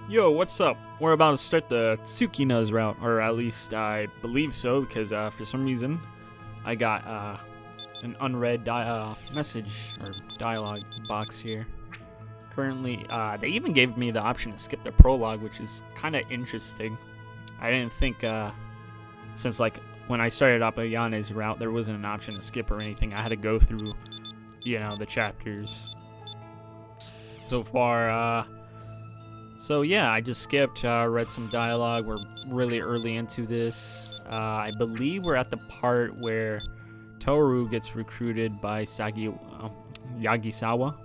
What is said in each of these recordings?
Yo, what's up? We're about to start the Tsukina's route, or at least I believe so, because for some reason I got an unread message or dialogue box here. Currently, they even gave me the option to skip the prologue, which is kind of interesting. I didn't think, since like when I started up Ayane's route, there wasn't an option to skip or anything. I had to go through, the chapters. So far, so yeah, I just skipped, read some dialogue. We're really early into this. I believe we're at the part where Toru gets recruited by Yagisawa,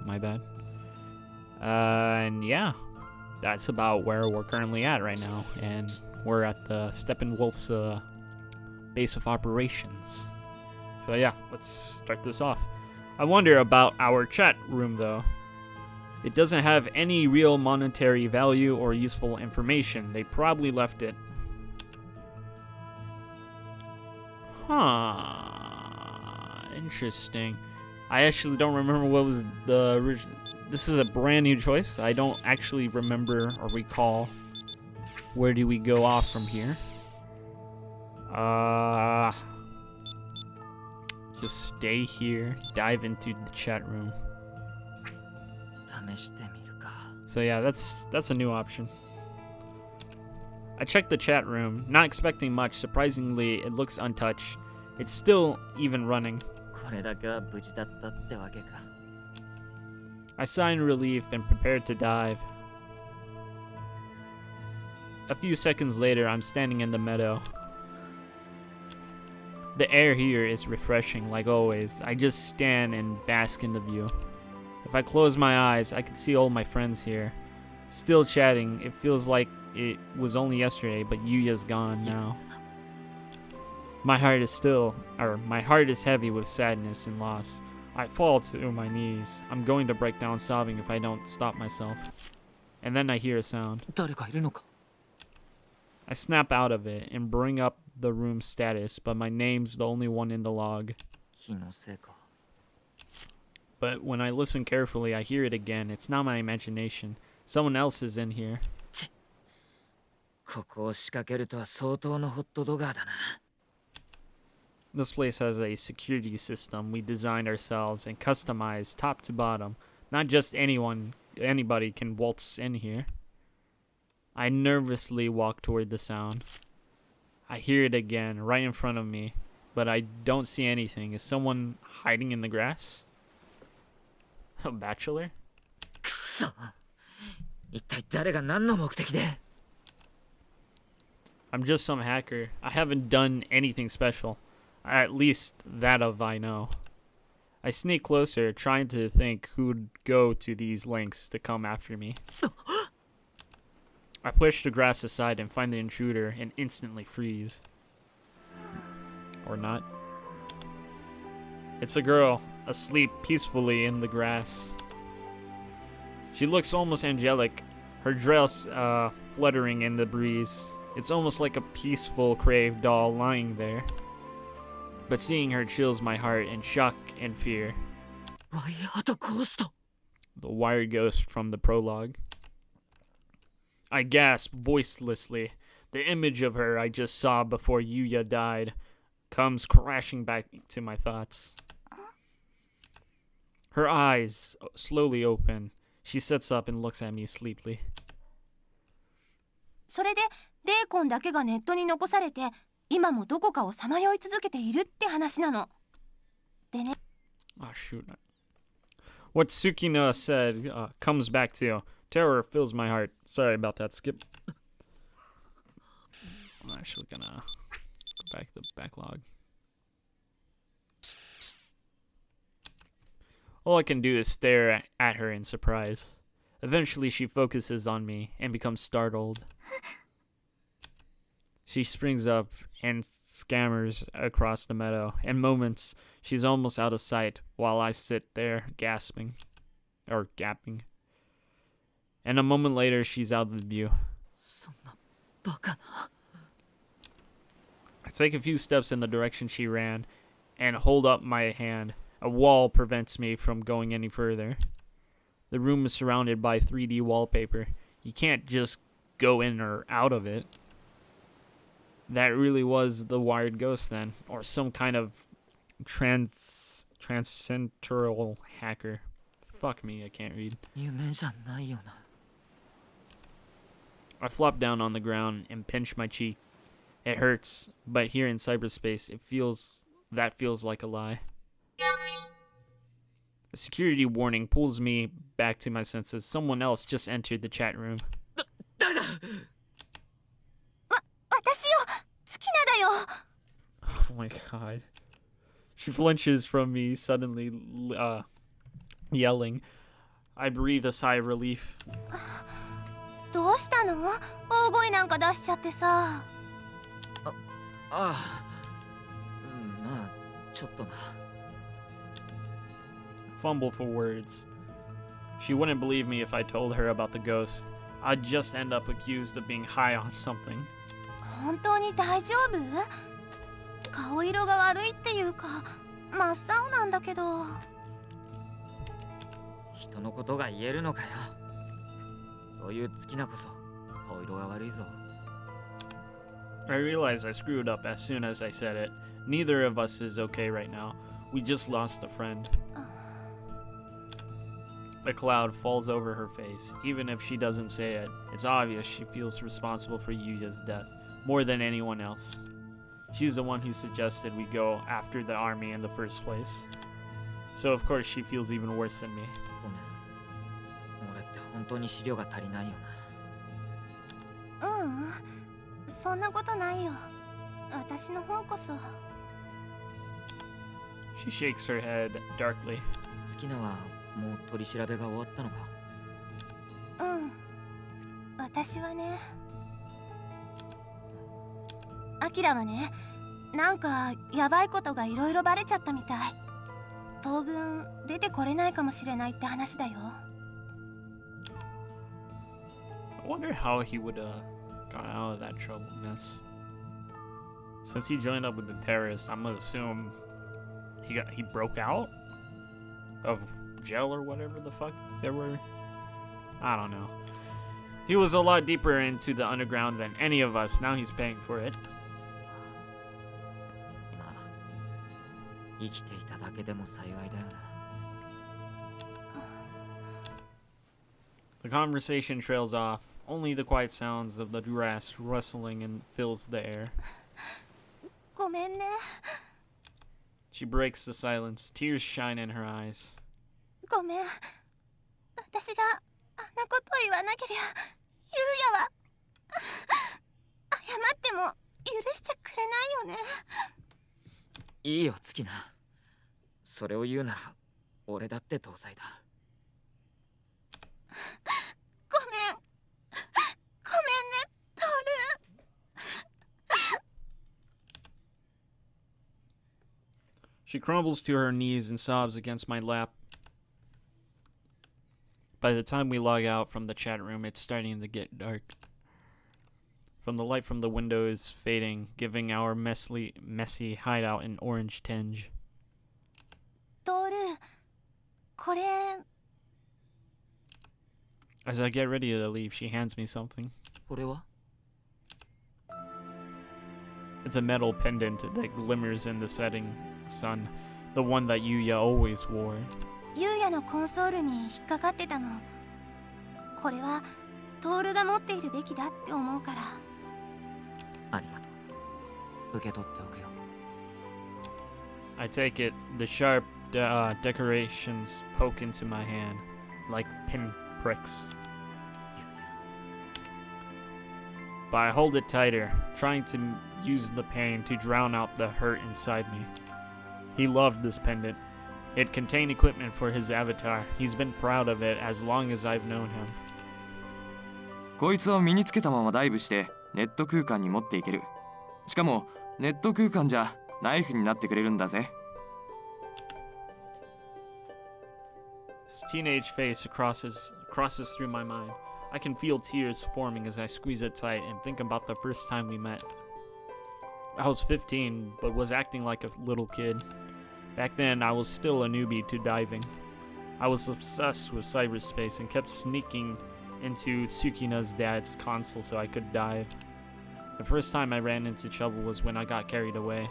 my bad. And yeah, that's about where we're currently at right now. And we're at the Steppenwolf's base of operations. So yeah, let's start this off. I wonder about our chat room though. It doesn't have any real monetary value or useful information. They probably left it. Interesting. I actually don't remember what was the original. This is a brand new choice. I don't actually remember or recall. Where do we go off from here? Just stay here. Dive into the chat room. So yeah, that's a new option. I checked the chat room, not expecting much. Surprisingly, it looks untouched. It's still even running. I sigh in relief and prepared to dive. A few seconds later, I'm standing in the meadow. The air here is refreshing, like always. I just stand and bask in the view. If I close my eyes, I can see all my friends here. Still chatting. It feels like it was only yesterday, but Yuya's gone now. My heart is heavy with sadness and loss. I fall to my knees. I'm going to break down sobbing if I don't stop myself. And then I hear a sound. I snap out of it and bring up the room status, but my name's the only one in the log. But when I listen carefully, I hear it again. It's not my imagination. Someone else is in here. This place has a security system we designed ourselves and customized top to bottom. Not just anybody can waltz in here. I nervously walk toward the sound. I hear it again, right in front of me, but I don't see anything. Is someone hiding in the grass? A bachelor? I'm just some hacker. I haven't done anything special. At least that of I know. I sneak closer, trying to think who'd go to these lengths to come after me. I push the grass aside and find the intruder and instantly freeze. Or not. It's a girl, asleep peacefully in the grass. She looks almost angelic, her dress fluttering in the breeze. It's almost like a peaceful, crave doll lying there. But seeing her chills my heart in shock and fear. The wired ghost from the prologue. I gasp voicelessly. The image of her I just saw before Yuya died comes crashing back to my thoughts. Her eyes slowly open. She sits up and looks at me sleepily. Oh shoot. What Tsukina said comes back to. Terror fills my heart. Sorry about that, Skip. I'm actually gonna go back to the backlog. All I can do is stare at her in surprise. Eventually she focuses on me and becomes startled. She springs up and scampers across the meadow. In moments, she's almost out of sight while I sit there gasping. Or gapping. And a moment later, she's out of the view. I take a few steps in the direction she ran and hold up my hand. A wall prevents me from going any further. The room is surrounded by 3D wallpaper. You can't just go in or out of it. That really was the wired ghost then, or some kind of transcendental hacker. Fuck me, I can't read. I flop down on the ground and pinch my cheek. It hurts, but here in cyberspace, feels like a lie. A security warning pulls me back to my senses. Someone else just entered the chat room. Oh my god. She flinches from me, suddenly yelling. I breathe a sigh of relief. Fumble for words. She wouldn't believe me if I told her about the ghost. I'd just end up accused of being high on something. I realize I screwed up as soon as I said it. Neither of us is okay right now. We just lost a friend. A cloud falls over her face. Even if she doesn't say it, it's obvious she feels responsible for Yuya's death more than anyone else. She's the one who suggested we go after the army in the first place. So of course she feels even worse than me. She shakes her head darkly. I wonder how he would got out of that trouble mess. Since he joined up with the terrorists, I'm gonna assume he broke out of jail or whatever the fuck there were. I don't know. He was a lot deeper into the underground than any of us. Now he's paying for it. The conversation trails off. Only the quiet sounds of the grass rustling and fills the air. She breaks the silence. Tears shine in her eyes. She crumbles to her knees and sobs against my lap. By the time we log out from the chat room, it's starting to get dark. From the light from the window is fading, giving our messy hideout an orange tinge. As I get ready to leave, she hands me something. It's a metal pendant that glimmers in the setting sun, the one that Yuya always wore. I take it. The sharp decorations poke into my hand like pin pricks. But I hold it tighter, trying to use the pain to drown out the hurt inside me. He loved this pendant. It contained equipment for his avatar. He's been proud of it as long as I've known him. こいつは身につけたままダイブしてネット空間に持っていける。しかもネット空間じゃナイフになってくれるんだぜ。His teenage face crosses through my mind. I can feel tears forming as I squeeze it tight and think about the first time we met. I was 15, but was acting like a little kid. Back then, I was still a newbie to diving. I was obsessed with cyberspace and kept sneaking into Tsukina's dad's console so I could dive. The first time I ran into trouble was when I got carried away.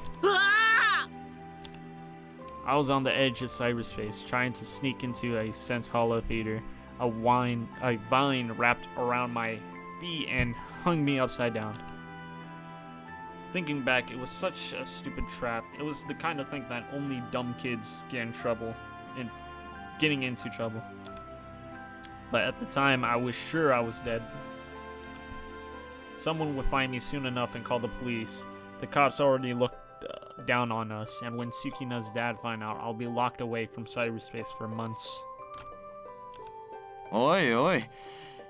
I was on the edge of cyberspace trying to sneak into a Sense Hollow theater. A vine wrapped around my feet and hung me upside down. Thinking back, it was such a stupid trap. It was the kind of thing that only dumb kids get in trouble, getting into trouble. But at the time, I was sure I was dead. Someone would find me soon enough and call the police. The cops already looked down on us, and when Tsukina's dad find out, I'll be locked away from cyberspace for months. おいおい、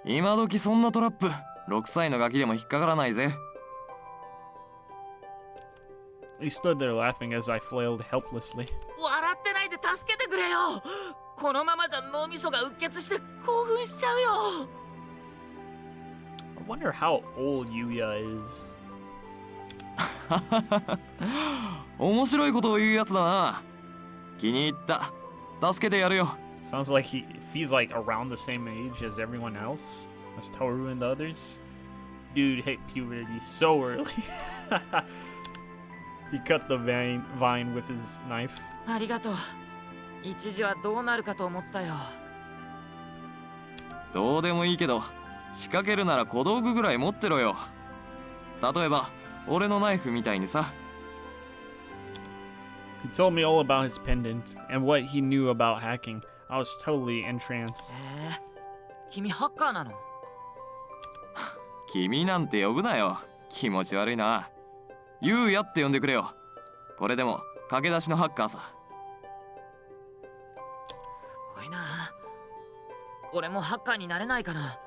今時そんなトラップ、6歳のガキでも引っかからないぜ。He stood there laughing as I flailed helplessly. 笑ってないで助けてくれよ。このままじゃ脳みそがうっ血して興奮しちゃうよ。I wonder how old Yuya is. 面白いことを言うやつだな。気に入った。助けてやるよ。Sounds like he's like around the same age as everyone else, as Toru and the others. Dude hit puberty so early. He cut the vine with his knife. ありがとう。一時はどうなるかと思ったよ。どうでもいいけど、仕掛けるなら小道具ぐらい持ってろよ。例えば、俺のナイフみたいにさ。He told me all about his pendant and what he knew about hacking. I was totally entranced. 君ハッカーなの？君なんて呼ぶなよ。気持ち悪いな。ゆうやって呼んでくれよ。これでも駆け出しのハッカーさ。すごいな。俺もハッカーになれないかな。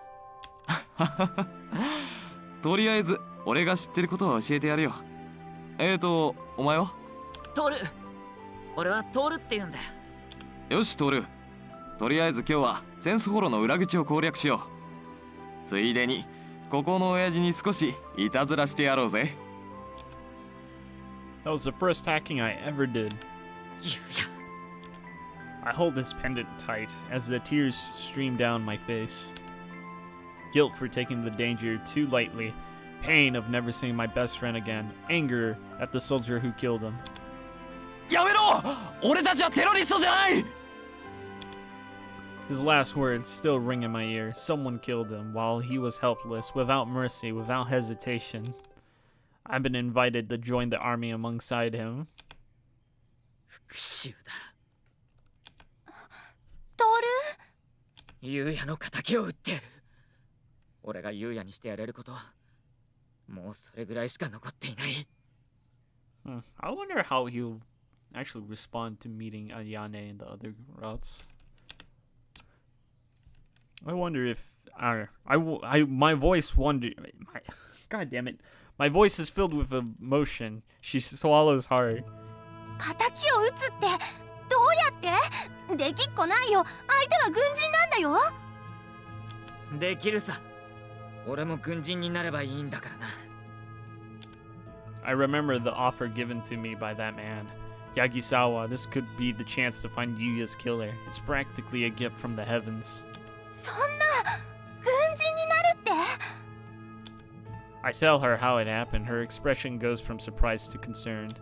とりあえず俺が知ってることは教えてやるよ。お前は？トール。俺はトールって言うんだよ。よしトール。とりあえず今日はセンスホロの裏口を攻略しよう。ついでにここの親父に少しいたずらしてやろうぜ。That was the first hacking I ever did. ゆうや。I hold this pendant tight as the tears stream down my face. Guilt for taking the danger too lightly, pain of never seeing my best friend again, anger at the soldier who killed him. やめろ！俺たちはテロリストじゃない！ His last words still ring in my ear. Someone killed him while he was helpless, without mercy, without hesitation. I've been invited to join the army alongside him. 復讐だ。トール？ゆうやの仇を撃ってやる。俺がゆうやにしてやれることはもうそれぐらいしか残っていない。I wonder how he'll actually respond to meeting Ayane and the other routes. I wonder if my voice God damn it. My voice is filled with emotion. She swallows hard. 仇を撃つってどうやって？できっこないよ。相手は軍人なんだよ。できるさ。俺も軍人になればいいんだからな。I remember the offer given to me by that man. Yagisawa, this could be the chance to find Yuya's killer. It's practically a gift from the heavens. そんな軍人になるって？ I tell her how it happened. Her expression goes from surprise to concerned.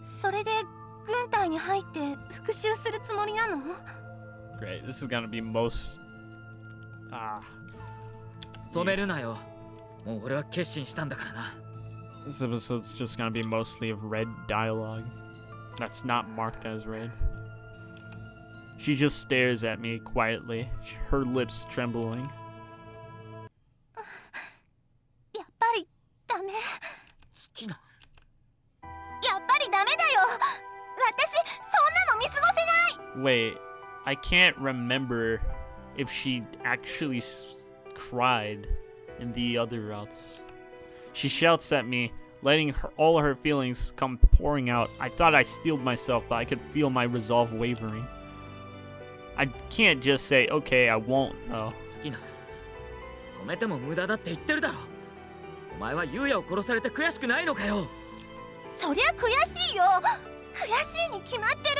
それで軍隊に入って復讐するつもりなの？ Great. This is gonna be most... 止めるなよ。もう俺は決心したんだからな。This episode's just gonna be mostly of red dialogue. That's not marked as red. She just stares at me quietly, her lips trembling. やっぱりダメ。好きな。やっぱりダメだよ。私そんなの見過ごせない。 Wait, I can't remember if she actually cried in the other routes. She shouts at me, letting all her feelings come pouring out. I thought I steeled myself, but I could feel my resolve wavering. I can't just say, okay, I won't, though. 好きな。止めても無駄だって言ってるだろ。お前は優也を殺されて悔しくないのかよ。そりゃ悔しいよ。悔しいに決まってる。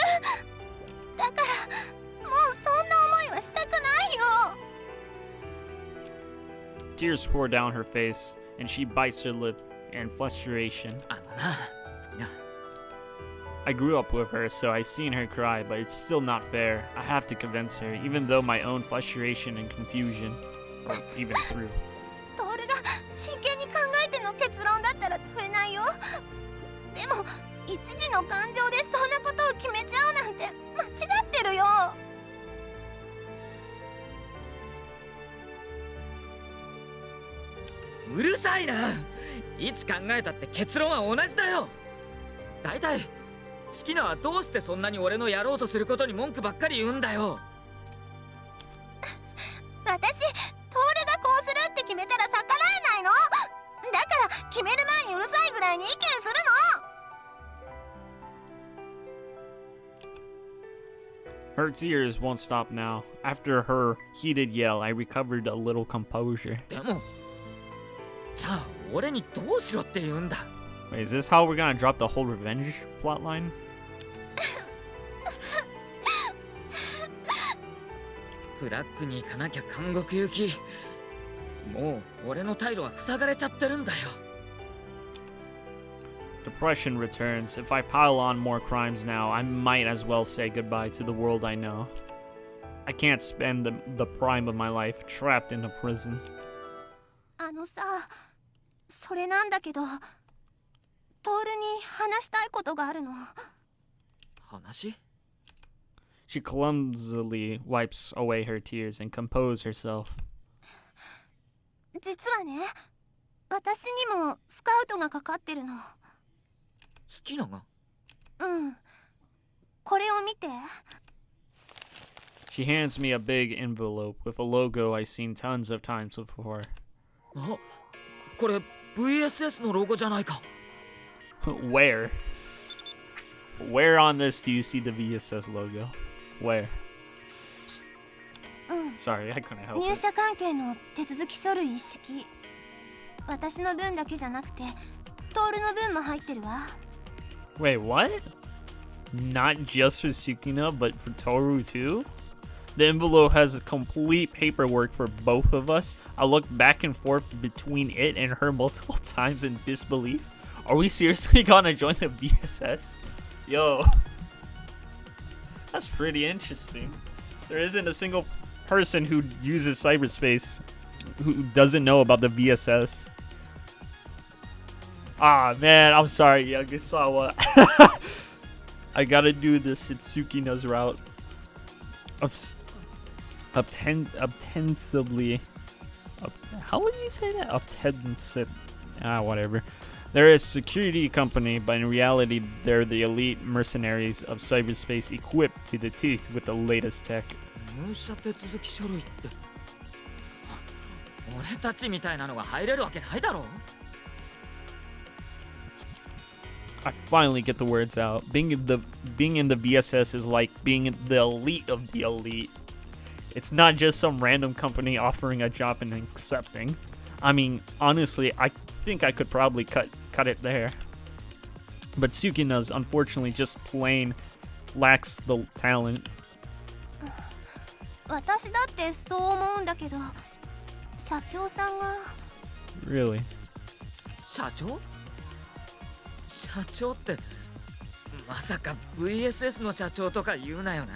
だからもうそんな思いはしたくないよ。Tears pour down her face, and she bites her lip in frustration. あのな、月な。 I grew up with her, so I've seen her cry, but it's still not fair. I have to convince her, even though my own frustration and confusion are even through. トールが真剣に考えての結論だったら止めないよ。でも一時の感情でそんなことを決めちゃうなんて間違ってるよ。うるさいな。いつ考えたって結論は同じだよ。だいたい好きなはどうしてそんなに俺のやろうとすることに文句ばっかり言うんだよ。私、トールがこうするって決めたら逆らえないの。だから決める前にうるさいぐらいに意見するの。 Her tears won't stop now. After her heated yell, I recovered a little composure. でも、じゃあ俺にどうしろって言うんだ。 Wait, is this how we're gonna drop the whole revenge plotline? フラッグに行かなきゃ監獄行き。もう俺の退路は塞がれちゃってるんだよ。 Depression returns. If I pile on more crimes now, I might as well say goodbye to the world I know. I can't spend the prime of my life trapped in a prison. あのさ、それなんだけど、トールに話したいことがあるの。話？ She clumsily wipes away her tears and composes herself. 実はね、私にもスカウトがかかってるの。好きなが？うん。これを見て。She hands me a big envelope with a logo I've seen tons of times before. あ、これ VSS のロゴじゃないか。Where? Where on this do you see the VSS logo? Where? うん。 Sorry, I couldn't help 入 it. 社関係の手続き書類一式。私の分だけじゃなくて、トールの分も入ってるわ。Wait, what? Not just for Tsukina, but for Toru too? The envelope has complete paperwork for both of us. I look back and forth between it and her multiple times in disbelief. Are we seriously gonna join the VSS? Yo. That's pretty interesting. There isn't a single person who uses cyberspace who doesn't know about the VSS. Ah, man, I'm sorry, Yagasawa. I gotta do this Tsukina's route. Ostensibly. How would you say that? Whatever. They're a security company, but in reality, they're the elite mercenaries of cyberspace equipped to the teeth with the latest tech. 入社手続き書類って、俺たちみたいなのが入れるわけないだろ。 I finally get the words out. Being in the VSS is like being in the elite of the elite. It's not just some random company offering a job and accepting. I mean, honestly, I think I could probably cut it there. But Tsukina's unfortunately just plain lacks the talent. 私だってそう思うんだけど、社長さんが。Really? 社長？社長ってまさか VSS の社長とか言うなよな。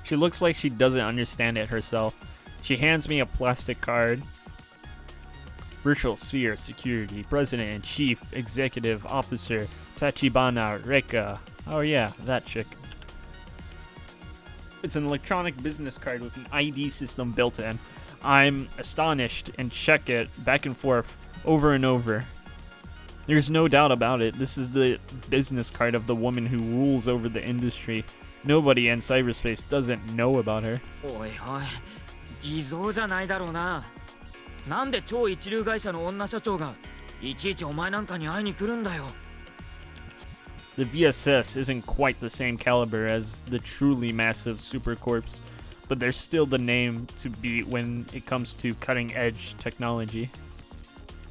She looks like she doesn't understand it herself. She hands me a plastic card. Virtual Sphere Security, President and Chief Executive Officer Tachibana Reka. Oh yeah, that chick. It's an electronic business card with an ID system built in. I'm astonished and check it back and forth over and over. There's no doubt about it. This is the business card of the woman who rules over the industry. Nobody in cyberspace doesn't know about her. おいおい、偽造じゃないだろうな。なんで超一流会社の女社長がいちいちお前なんかに会いに来るんだよ。 The VSS isn't quite the same caliber as the truly massive supercorps, but they're still the name to beat when it comes to cutting-edge technology.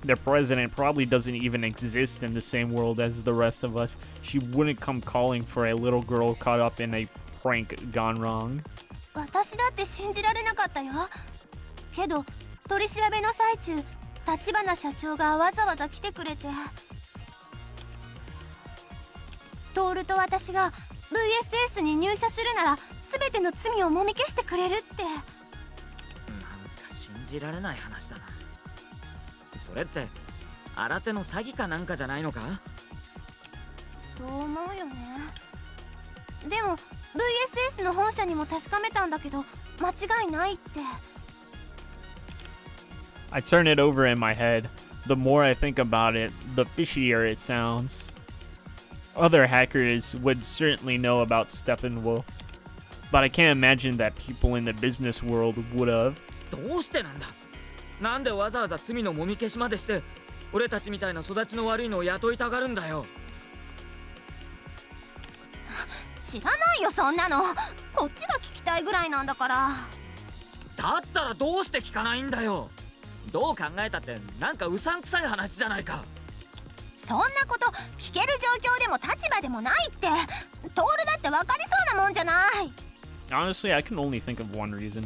Their president probably doesn't even exist in the same world as the rest of us. She wouldn't come calling for a little girl caught up in a prank gone wrong. 私だって信じられなかったよ。けど取り調べの最中、立花社長がわざわざ来てくれて、トールと私が VSS に入社するなら全ての罪をもみ消してくれるって。なんか信じられない話だな。それって新手の詐欺かなんかじゃないのか？そう思うよね。でも VSS の本社にも確かめたんだけど間違いないって。I turn it over in my head. The more I think about it, the fishier it sounds. Other hackers would certainly know about Steppenwolf, but I can't imagine that people in the business world would have. どうしてなんだ？なんでわざわざ罪のもみ消しまでして俺たちみたいな育ちの悪いのを雇いたがるんだよ。知らないよそんなの。こっちが聞きたいぐらいなんだから。だったらどうして聞かないんだよ。どう考えたってなんかうさんくさい話じゃないか。そんなこと聞ける状況でも立場でもないって。トールだって分かりそうなもんじゃない。 Honestly, I can only think of one reason.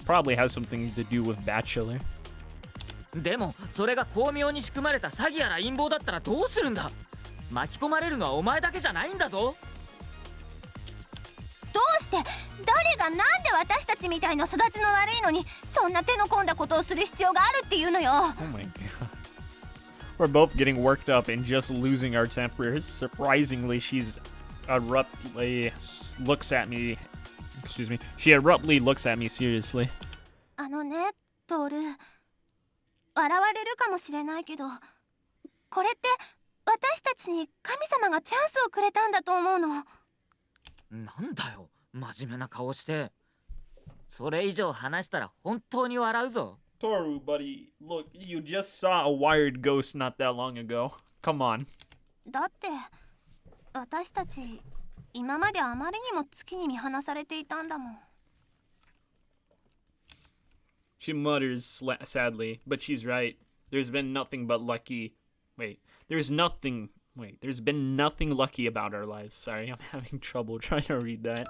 Probably has something to do with Bachelor. でもそれが巧妙に仕組まれた詐欺やら陰謀だったらどうするんだ？巻き込まれるのはお前だけじゃないんだぞ。どうして誰がなんで私たちみたいな育ちの悪いのにそんな手の込んだことをする必要があるっていうのよ。 Oh my god. We're both getting worked up and just losing our tempers. Surprisingly, she's abruptly looks at me. Excuse me. She abruptly looks at me seriously. あのねトール、笑われるかもしれないけど、これって私たちに神様がチャンスをくれたんだと思うの。なんだよ真面目な顔して。それ以上話したら本当に笑うぞ。 Toru, buddy, look, you just saw a wired ghost not that long ago. Come on. だって私たち今まであまりにも月に見放されていたんだもん。 She mutters sadly, but she's right. There's been nothing but lucky. There's been nothing lucky about our lives. Sorry, I'm having trouble trying to read that.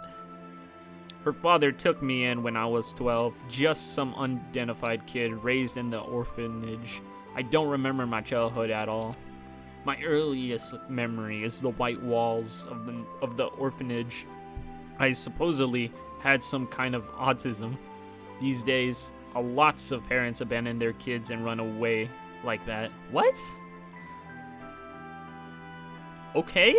Her father took me in when I was 12, just some unidentified kid raised in the orphanage. I don't remember my childhood at all. My earliest memory is the white walls of the orphanage. I supposedly had some kind of autism. These days, lots of parents abandon their kids and run away like that. What? Okay.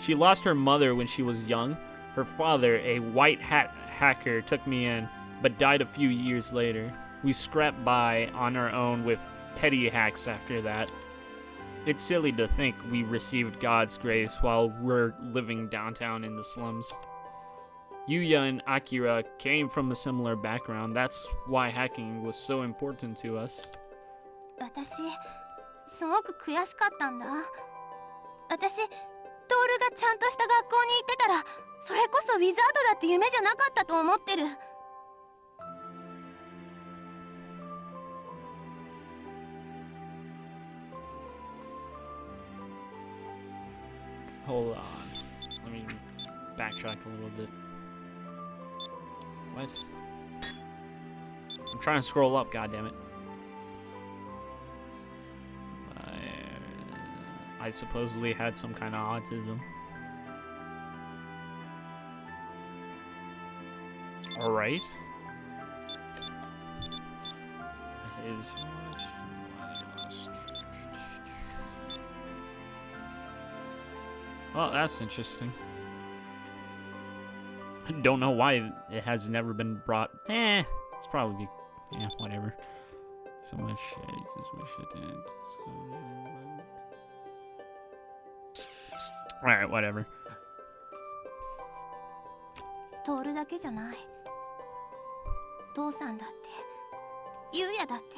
She lost her mother when she was young. Her father, a white hat hacker, took me in, but died a few years later. We scrapped by on our own with petty hacks after that. It's silly to think we received God's grace while we're living downtown in the slums. Yuya and Akira came from a similar background. That's why hacking was so important to us. 私すごく悔しかったんだ。私トールがちゃんとした学校に行ってたらそれこそウィザードだって夢じゃなかったと思ってる。 Hold on. Let me backtrack a little bit. What? I'm trying to scroll up, goddammit. I supposedly had some kind of autism. Alright. Well, that's interesting. I don't know why it has never been brought. It's probably, yeah, whatever. So much shit, I just wish it didn't. Alright, whatever. トールだけじゃない。父さんだって、ユウヤだって、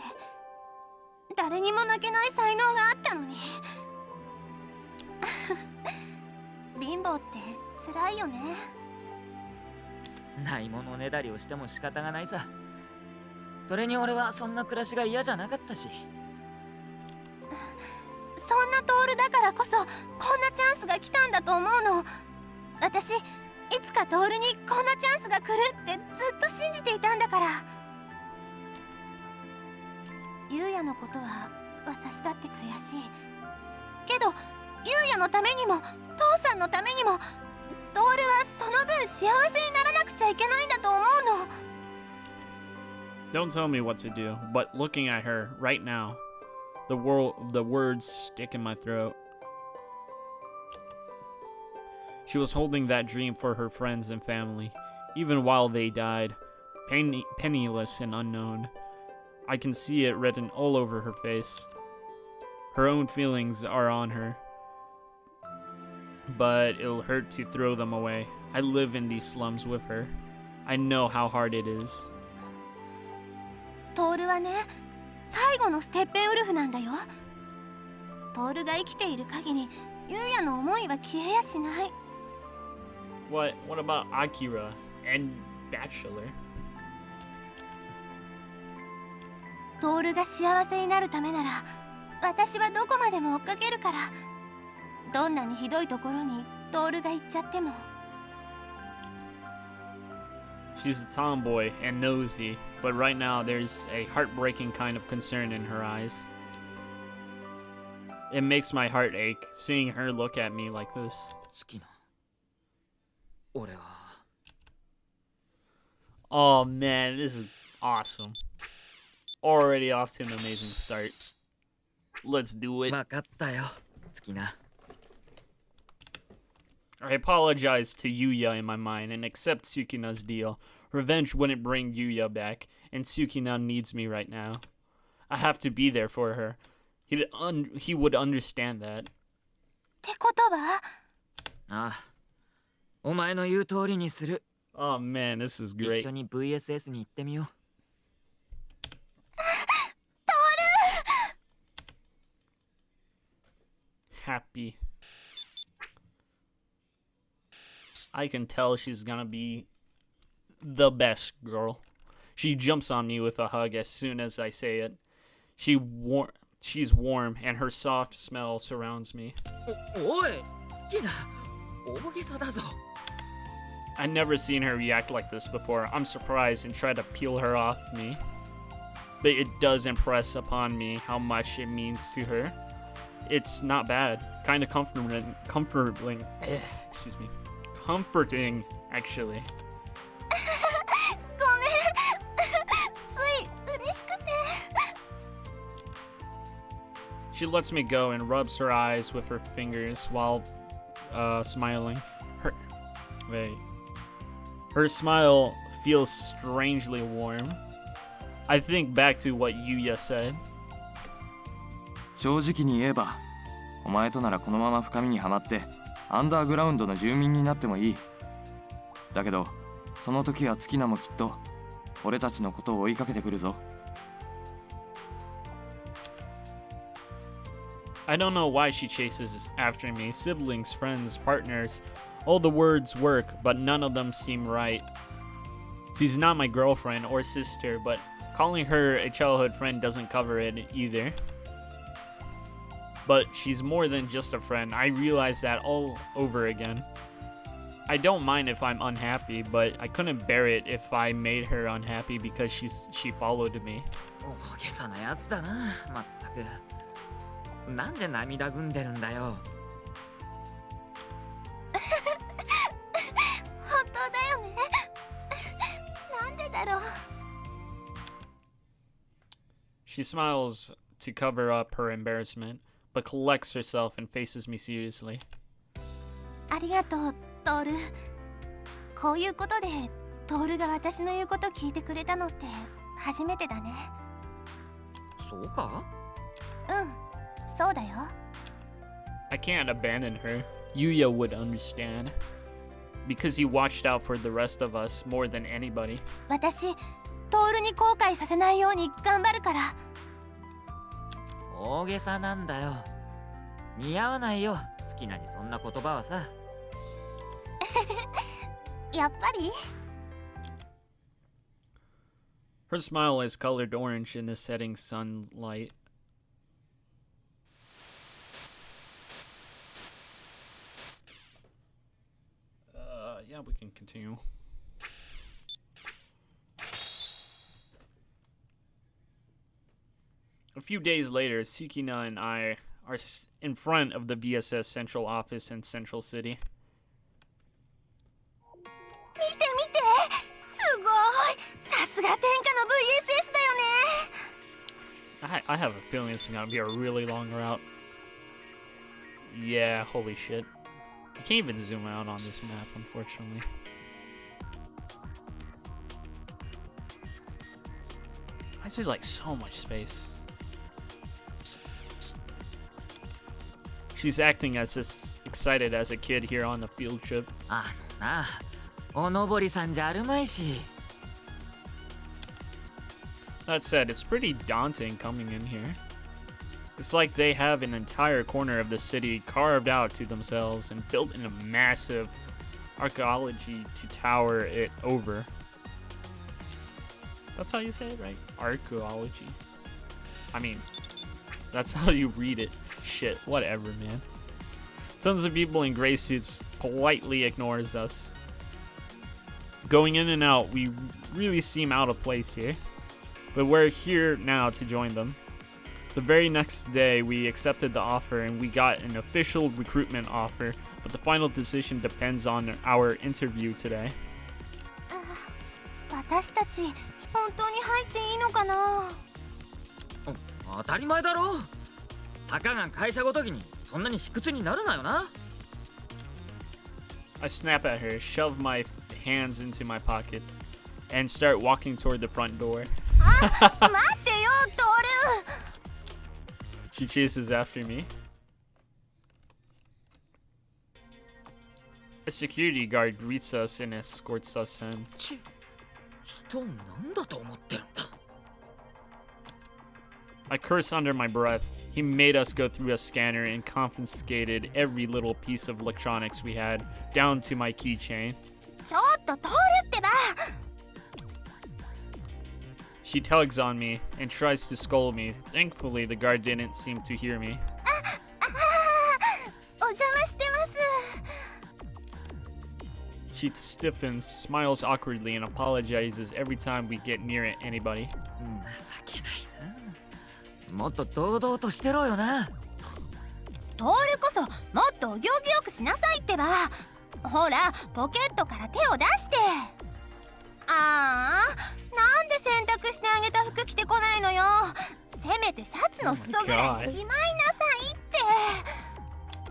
誰にも負けない才能があったのに。貧乏って辛いよね。ないものねだりをしても仕方がないさ。それに俺はそんな暮らしが嫌じゃなかったし。そんなトールだからこそこんなチャンスが来たんだと思うの。私いつかトールにこんなチャンスが来るってずっと信じていたんだから。ゆうやのことは私だって悔しいけど、ゆうやのためにも父さんのためにもトールはその分幸せにならなくちゃいけないんだと思うの。 Don't tell me what to do, but looking at her right now, the words stick in my throat. She was holding that dream for her friends and family, even while they died, penniless and unknown. I can see it written all over her face. Her own feelings are on her, but it'll hurt to throw them away. I live in these slums with her. I know how hard it is. トールはね、最後のステッペンウルフなんだよ。トールが生きている限り、ゆうやの思いは消えやしない。What about Akira and Bachelor? トールが幸せになるためなら、私はどこまでも追っかけるから。どんなにひどいところにトールが行っちゃっても。She's a tomboy and nosy, but right now there's a heartbreaking kind of concern in her eyes. It makes my heart ache seeing her look at me like this. 好きな俺は Oh man, this is awesome. Already off to an amazing start. Let's do it. 分かったよ好きな。 I apologize to Yuya in my mind and accept Tsukina's deal. Revenge wouldn't bring Yuya back, and Tsukina needs me right now. I have to be there for her. He would understand that. ってことは、ああ、お前の言う通りにする。 Oh man, this is 一 great. 緒に VSS に行ってみよう。 Happy. I can tell she's gonna be the best girl. She jumps on me with a hug as soon as I say it. She's warm and her soft smell surrounds me. おい好きな大げさだぞ。 I've never seen her react like this before. I'm surprised and try to peel her off me. But it does impress upon me how much it means to her. It's not bad. Kind of comforting, excuse me. Comforting, actually. ごめんつい嬉しくて。 She lets me go and rubs her eyes with her fingers while smiling. Her smile feels strangely warm. I think back to what Yuya said. 正直に言えば、お前とならこのまま深みにはまってアンダーグラウンドの住民になってもいい。だけどその時は月菜もきっと俺たちのことを追いかけてくるぞ。 I don't know why she chases after me. Siblings, friends, partners. All the words work, but none of them seem right. She's not my girlfriend or sister, but calling her a childhood friend doesn't cover it either. But she's more than just a friend. I realize that all over again. I don't mind if I'm unhappy, but I couldn't bear it if I made her unhappy because she followed me. 大げさなやつだなまったく。なんで涙ぐんでるんだよ。本当だよね。なんでだろう。 She smiles to cover up her embarrassment, but collects herself and faces me seriously. ありがとうトール。こういうことでトールが私の言うこと聞いてくれたのって初めてだね。そうか？うん、そうだよ。 I can't abandon her. Yuya would understand. Because he watched out for the rest of us more than anybody. 私トールに後悔させないように頑張るから。大げさなんだよ。似合わないよ好きなにそんな言葉はさ。やっぱり Her smile is colored orange in the setting sunlight. Yeah, we can continue. A few days later, Tsukina and I are in front of the VSS central office in Central City. 見て見て、すごい。さすが天下の VSS だよね。 I have a feeling it's gonna be a really long route. Yeah, holy shit. You can't even zoom out on this map, unfortunately. Why is there like so much space? She's acting as excited as a kid here on the field trip. あのな、おのぼりさんじゃあるまいし。 That said, it's pretty daunting coming in here. It's like they have an entire corner of the city carved out to themselves and built in a massive archaeology to tower it over. That's how you say it, right? Archaeology. I mean, that's how you read it. Shit, whatever, man. Tons of people in gray suits politely ignores us. Going in and out, we really seem out of place here. But we're here now to join them. The very next day, we accepted the offer and we got an official recruitment offer, but the final decision depends on our interview today. 私たち本当に入っていいのかな。当たり前だろ。たかが会社ごときにそんなに卑屈になるなよな。 I snap at her, shove my hands into my pockets, and start walking toward the front door. 待ってよ、トール。 She chases after me. A security guard greets us and escorts us in. 人なんだと思ってるんだ。 I curse under my breath. He made us go through a scanner and confiscated every little piece of electronics we had, down to my keychain. ちょっとトールってば。 She tugs on me and tries to scold me. Thankfully, the guard didn't seem to hear me. お邪魔してます。 She stiffens, smiles awkwardly, and apologizes every time we get near anybody. 情けないな。もっと堂々としてろよな。トールこそもっとお行儀よくしなさいってば。ほら、ポケットから手を出して。ああ、なんで洗濯してあげた服着てこないのよ。せめてシャツの裾ぐらいしまいなさいっ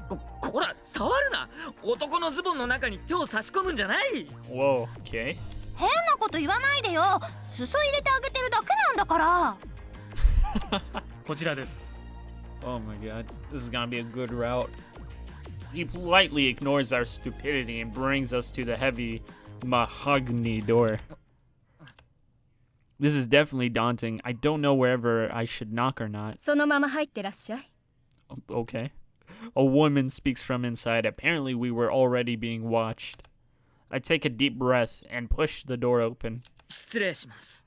て。こら、触るな。男のズボンの中に手を差し込むんじゃない。 Whoa, okay. 変なこと言わないでよ。裾入れてあげてるだけなんだから。こちらです。 Oh my god, this is gonna be a good route. He politely ignores our stupidity and brings us to the heavy mahogany door. This is definitely daunting. I don't know wherever I should knock or not. そのまま入ってらっしゃい。 Okay. A woman speaks from inside. Apparently, we were already being watched. I take a deep breath and push the door open. 失礼します。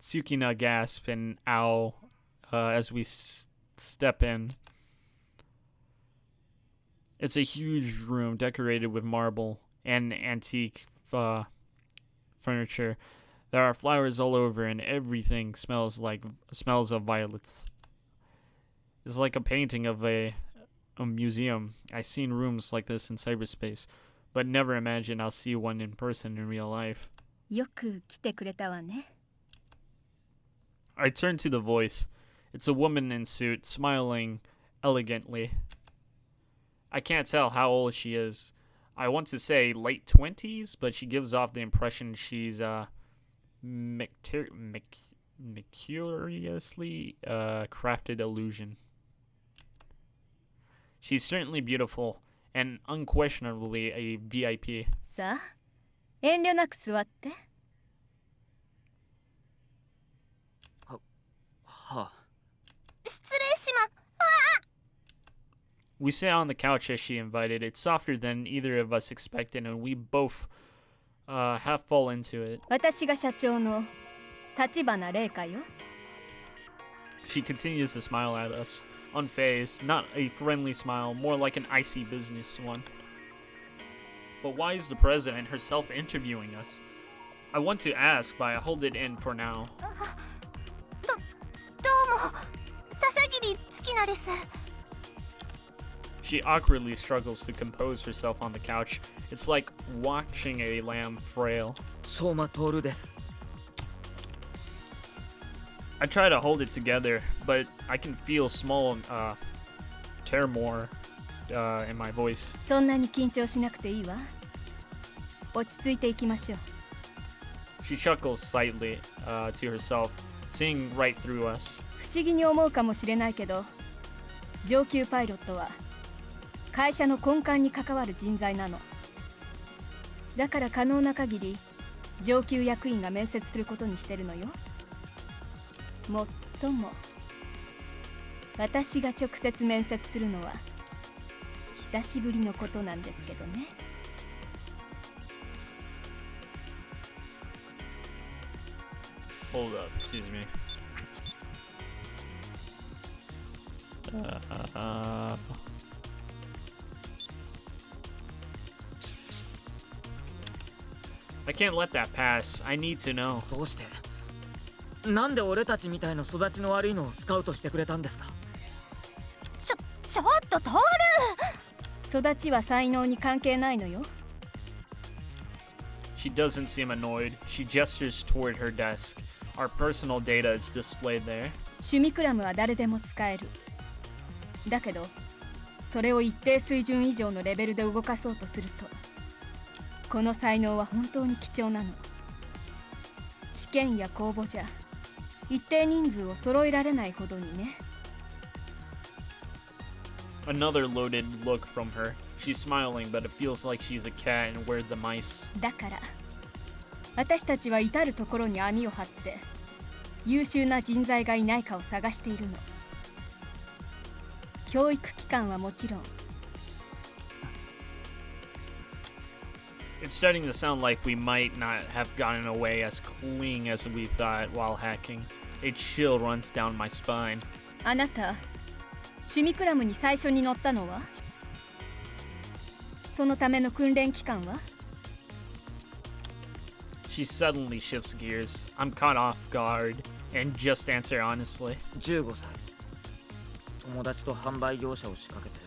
Tsukina gasps and owl as we step in. It's a huge room decorated with marble and antique furniture. There are flowers all over, and everything smells of violets. It's like a painting of a museum. I've seen rooms like this in cyberspace, but never imagined I'll see one in person in real life. よく来てくれたわね。 I turn to the voice. It's a woman in suit, smiling elegantly. I can't tell how old she is. I want to say late 20s, but she gives off the impression she's meticulously crafted illusion. She's certainly beautiful and unquestionably a VIP. さあ、遠慮なく座って。はあ。失礼しま。 We sit on the couch as she invited. It's softer than either of us expected, and we both half fall into it. 私が社長の立花玲香よ。 She continues to smile at us. unfazed, not a friendly smile, more like an icy business one. But why is the president herself interviewing us? I want to ask, but I hold it in for now. どうも笹桐月菜です。 She awkwardly struggles to compose herself on the couch. It's like watching a lamb frail. 相馬徹です。 I try to hold it together, but I can feel small turmoil in my voice. そんなに緊張しなくていいわ。落ち着いていきましょう。 She chuckles slightly to herself, seeing right through us. 不思議に思うかもしれないけど、上級パイロットは会社の根幹に関わる人材なの。だから可能な限り上級役員が面接することにしてるのよ。もっとも私が直接面接するのは久しぶりのことなんですけどね。Hold up, excuse me. I can't let that pass. I need to know. どうしてなんで俺たちみたいな育ちの悪いのをスカウトしてくれたんですか。ちょっとトール。育ちは才能に関係ないのよ。 She doesn't seem annoyed. She gestures toward her desk. Our personal data is displayed there. 趣味クラムは誰でも使える。だけどそれを一定水準以上のレベルで動かそうとすると、この才能は本当に貴重なの。試験や公募じゃ一定人数を揃えられないほどにね。 Another loaded look from her. She's smiling, but it feels like she's a cat and we're the mice. だから私たちは至る所に網を張って優秀な人材がいないかを探しているの。教育機関はもちろん。 It's starting to sound like we might not have gotten away as clean as we thought while hacking. A chill runs down my spine. あなた趣味クラムに最初に乗ったのはそのための訓練期間は。 She suddenly shifts gears. I'm caught off guard and just answer honestly. 15歳。友達と販売業者を仕掛けて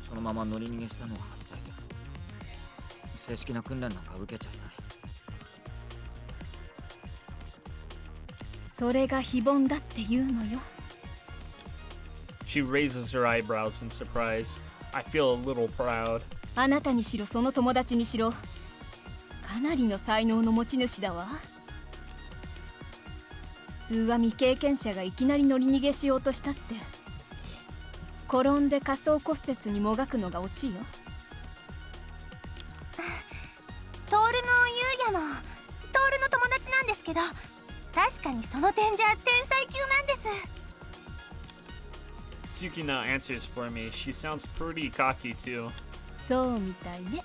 そのまま乗り逃げしたのは初体験。正式な訓練なんか受けちゃいない。それが非凡だって言うのよ。 She raises her eyebrows in surprise. I feel a little proud. あなたにしろその友達にしろかなりの才能の持ち主だわ。普通は未経験者がいきなり乗り逃げしようとしたって転んで仮想骨折にもがくのがオチよ。トールもユウヤもトールの友達なんですけど、確かにその点じゃ天才級なんです。 Tsukina answers for me. She sounds pretty cocky too. そうみたいね。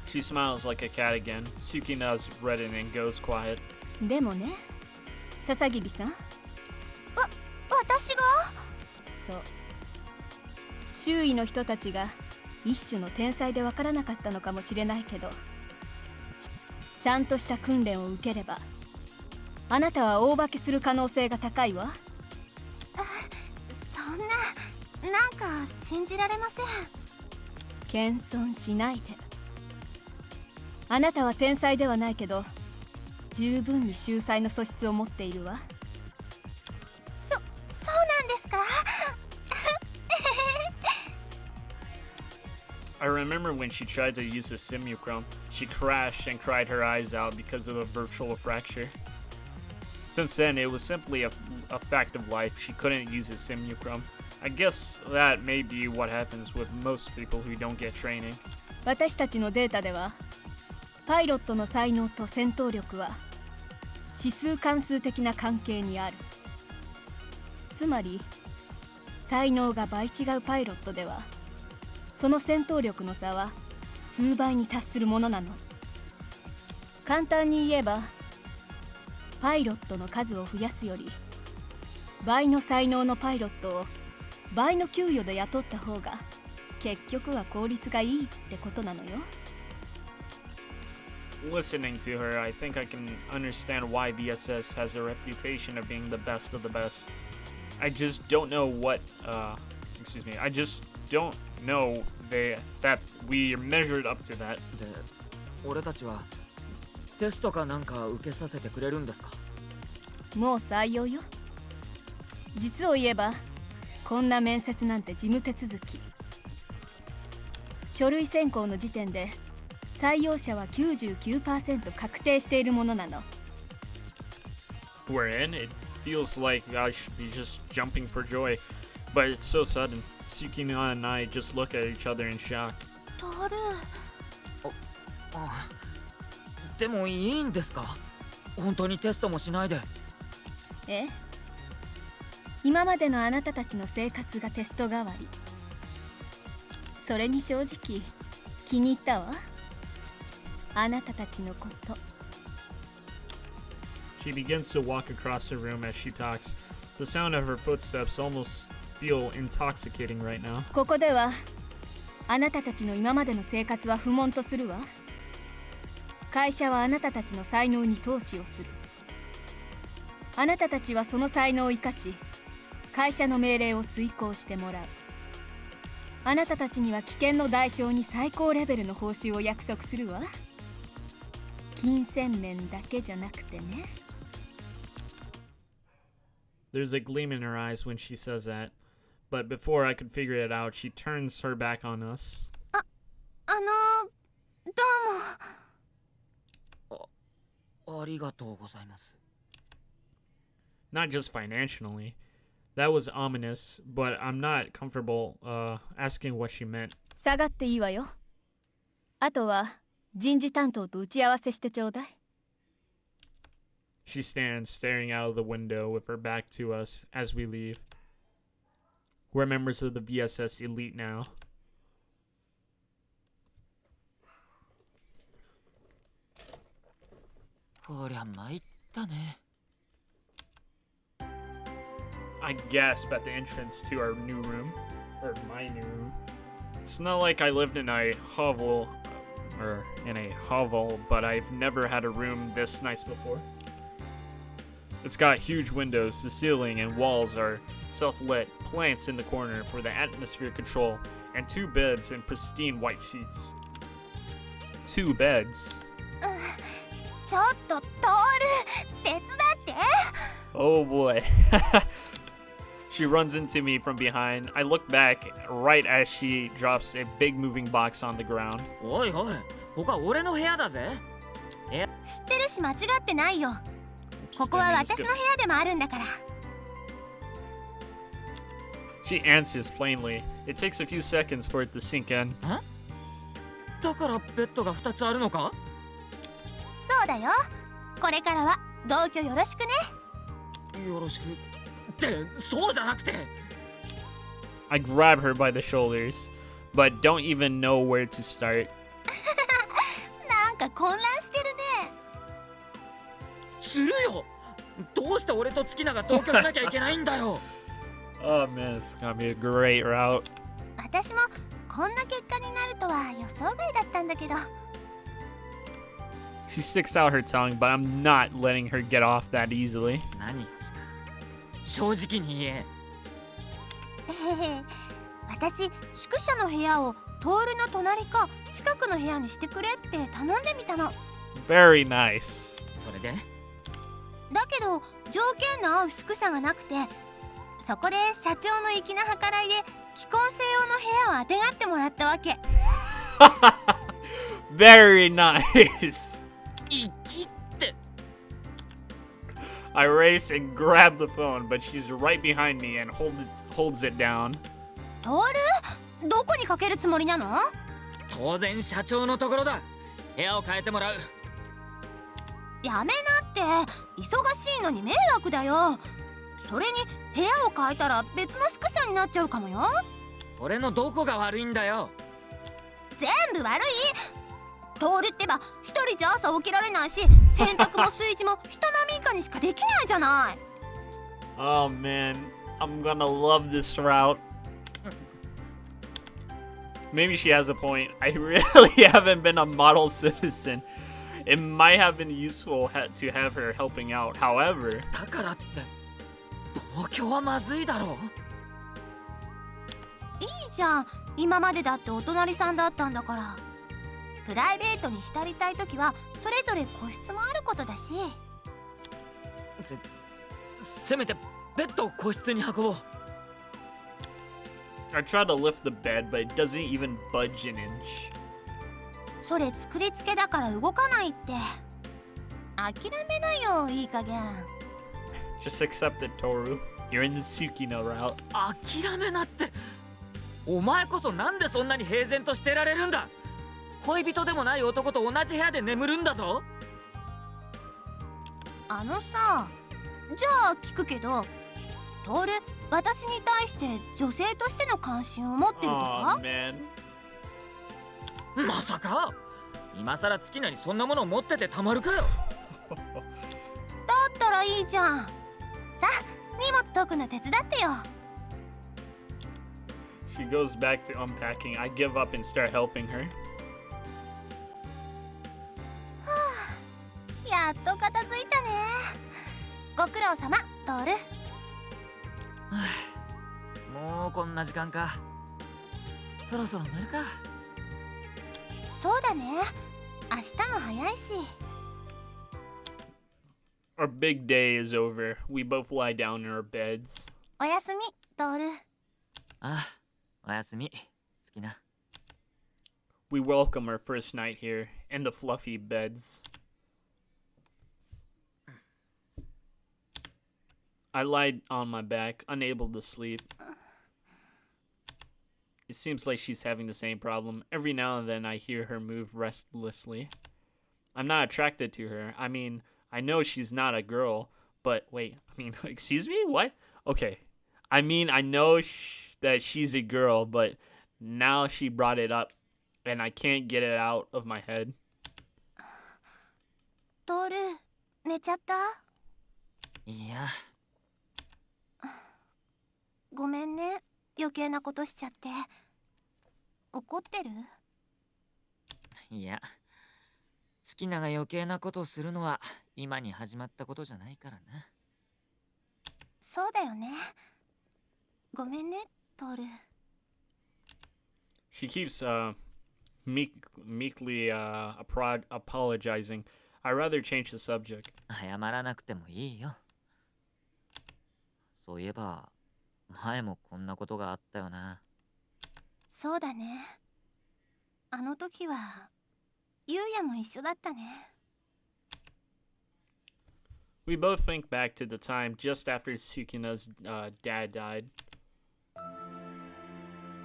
She smiles like a cat again. Tsukina's reddening and goes quiet. でもね、笹桐さん。私が？そう。周囲の人たちが一種の天才でわからなかったのかもしれないけど、ちゃんとした訓練を受ければ、あなたは大化けする可能性が高いわ。そんな、なんか信じられません。謙遜しないで。あなたは天才ではないけど、十分に秀才の素質を持っているわ。そうなんですか？ I remember when she tried to use the simulacrum. She crashed and cried her eyes out because of a virtual fracture. Since then, it was simply a fact of life. She couldn't use a simulacrum. I guess that may be what happens with most people who don't get training. 私たちのデータでは、パイロットの才能と戦闘力は指数関数的な関係にある。つまり、才能が倍違うパイロットでは、その戦闘力の差は数倍に達するものなの。簡単に言えば、パイロットの数を増やすより倍の才能のパイロットを倍の給与で雇った方が結局は効率がいいってことなのよ。Listening to her, I think I can understand why VSS has a reputation of being the best of the best. I just don't know what, I just don't know that we are measured up to that. で、俺たちはテストかなんか受けさせてくれるんですか？もう採用よ。実を言えばこんな面接なんて事務手続き。書類選考の時点で採用者は 99% 確定しているものなの。We're in. It feels like I should be just jumping for joy, but it's so sudden. Tsukina and I just look at each other in shock. トール。でもいいんですか？本当にテストもしないで。え？今までのあなたたちの生活がテスト代わり。それに正直気に入ったわ。あなたたちのこと。She begins to walk across the room as she talks. The sound of her footsteps almost feel intoxicating right now. ここではあなたたちの今までの生活は不問とするわ。会社はあなたたちの才能に投資をする。あなたたちはその才能を生かし、会社の命令を遂行してもらう。あなたたちには危険の代償に最高レベルの報酬を約束するわ。金銭面だけじゃなくてね。There's a gleam in her eyes when she says that, but before I could figure it out, she turns her back on us. どうも。ありがとうございます。Not just financially. That was ominous, but I'm not comfortable asking what she meant. 下がっていいわよ。あとは人事担当と打ち合わせしてちょうだい。She stands staring out of the window with her back to us as we leave. We're members of the VSS elite now. こりゃ参ったね。I gasp at the entrance to our new room, or my new room. It's not like I lived in a hovel, but I've never had a room this nice before. It's got huge windows, the ceiling and walls are self-lit, plants in the corner for the atmosphere control, and 2 beds in pristine white sheets. 2 beds. ちょっとトール、手伝って。Oh boy. She runs into me from behind. I look back right as she drops a big moving box on the ground. おいおい、ここは俺の部屋だぜ。知ってるし間違ってないよ。ここは私の部屋でもあるんだから。She answers plainly. It takes a few seconds for it to sink in. だからベッドが2つあるのか？そうだよ。これからは同居よろしくね。よろしく。ってそうじゃなくて。I grab her by the shoulders, but don't even know where to start. なんか混乱してるね。するよ。どうして俺と月菜が同居しなきゃいけないんだよ。Oh man, it's gonna be a great route. 私もこんな結果になるとは予想外だったんだけど。She sticks out her tongue, but I'm not letting her get off that easily. 何をした？正直に言え。私、宿舎の部屋をトールの隣か近くの部屋にしてくれって頼んでみたの。Very nice. それで？だけど条件の合う宿舎がなくて、そこで社長の粋な計らいで既婚者用の部屋をあてがってもらったわけ。Very nice. 粋って。I race and grab the phone, but she's right behind me and holds it down. トール、どこにかけるつもりなの？当然社長のところだ。部屋を変えてもらう。やめなって、忙しいのに迷惑だよ。それに部屋を変えたら別の宿舎になっちゃうかもよ。俺のどこが悪いんだよ。全部悪い。トールってば一人じゃ朝起きられないし、洗濯も炊事も人並み以下にしかできないじゃない。Oh man, I'm gonna love this route. Maybe she has a point. I really haven't been a model citizen. It might have been useful to have her helping out. However, だからって同居はまずいだろいいじゃん、今までだってお隣さんだったんだから。プライベートに浸りたい時はそれぞれ個室もあることだし。せめてベッドを個室に運ぼう。 I tried to lift the bed, but it doesn't even budge an inch. それ作り付けだから動かないって。諦めなよ、いい加減。 Just accept it, Toru. You're in the Tsukina route. 諦めなって。お前こそなんでそんなに平然としてられるんだ。恋人でもない男と同じ部屋で眠るんだぞ。あのさ、じゃあ聞くけど、トール、私に対して女性としての関心を持ってるとか？ Aw, man. まさか今さら月なりそんなものを持っててたまるかよ。だったらいいじゃん。さあ、荷物解くの手伝ってよ。 She goes back to unpacking. I give up and start helping her. やっと片付いたね。ご苦労様、トール。もうこんな時間か。そろそろ寝るか。そうだね。明日も早いし。 Our big day is over. We both lie down in our beds. おやすみ、トール。ああ、おやすみ、好きな。We welcome our first night here in the fluffy beds. I lied on my back, unable to sleep. It seems like she's having the same problem. Every now and then I hear her move restlessly. I'm not attracted to her. I mean, I know she's not a girl, but wait, excuse me? What? Okay. I mean, I know that she's a girl, but now she brought it up, and I can't get it out of my head. トール、寝ちゃった？いや。ごめんね、余計なことしちゃって。怒ってる？いや、好きなが余計なことをするのは今に始まったことじゃないからな。そうだよね。ごめんね、トール。She keeps meekly apologizing. I'd rather change the subject. 謝らなくてもいいよ。そういえば前もこんなことがあったよな。そうだね。あの時はゆうやも一緒だったね。We both think back to the time just after Tsukina's dad died.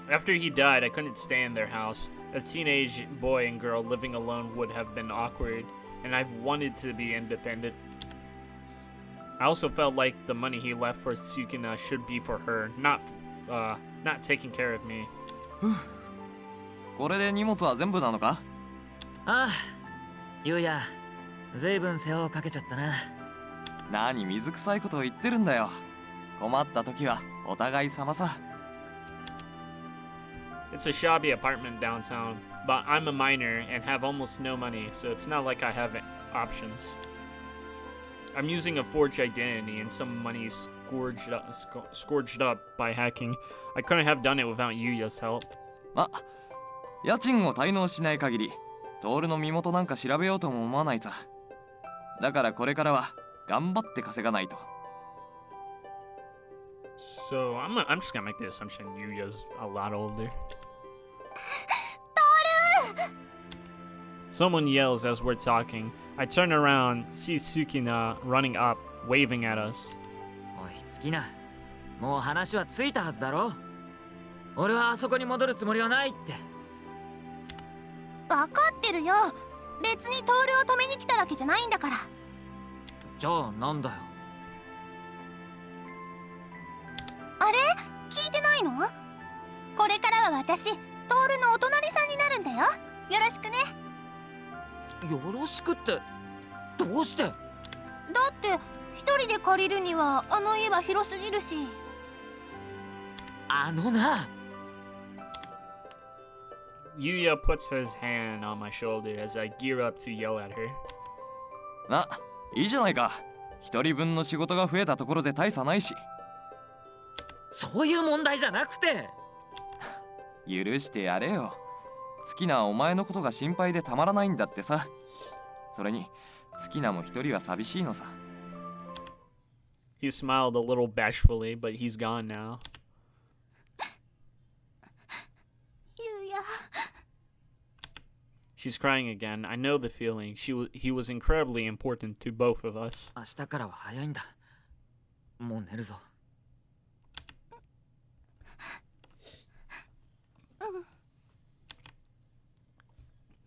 After he died, I couldn't stay in their house. A teenage boy and girl living alone would have been awkward, and I've wanted to be independent. I also felt like the money he left for Tsukina should be for her, not taking care of me. これで荷物は全部なのか？ああ、ゆうや、ずいぶん世話をかけちゃったな。何水臭いことを言ってるんだよ。困った時はお互い様さ。It's a shabby apartment downtown, but I'm a minor and have almost no money, so it's not like I have options. I'm using a forged identity and some money scourged up by hacking. I couldn't have done it without Yuya's help. ま、家賃を滞納しない限り、トールの身元なんか調べようとも思わないさ。だからこれからは頑張って稼がないと。So I'm just gonna make the assumption Yuya's a lot older. Someone yells as we're talking. I turn around, see Tsukina running up, waving at us. おい、月な、もう話はついたはずだろ。俺はあそこに戻るつもりはないって。分かってるよ。別にトールを止めに来たわけじゃないんだから。じゃあなんだよ。あれ？聞いてないの？これからは私、トールのお隣さんになるんだよ。よろしくね。よろしくってどうして？だって一人で借りるにはあの家は広すぎるし。あのな。Yuya puts his hand on my shoulder as I gear up to yell at her. な、いいじゃないか。一人分の仕事が増えたところで大差ないし。そういう問題じゃなくて。許してやれよ。ツキナはお前のことが心配でたまらないんだってさ。それにツキナも一人は寂しいのさ。He smiled a little bashfully, but he's gone now. ゆうや She's crying again. I know the feeling. He was incredibly important to both of us. 明日からは早いんだ。もう寝るぞ。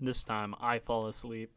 This time I fall asleep.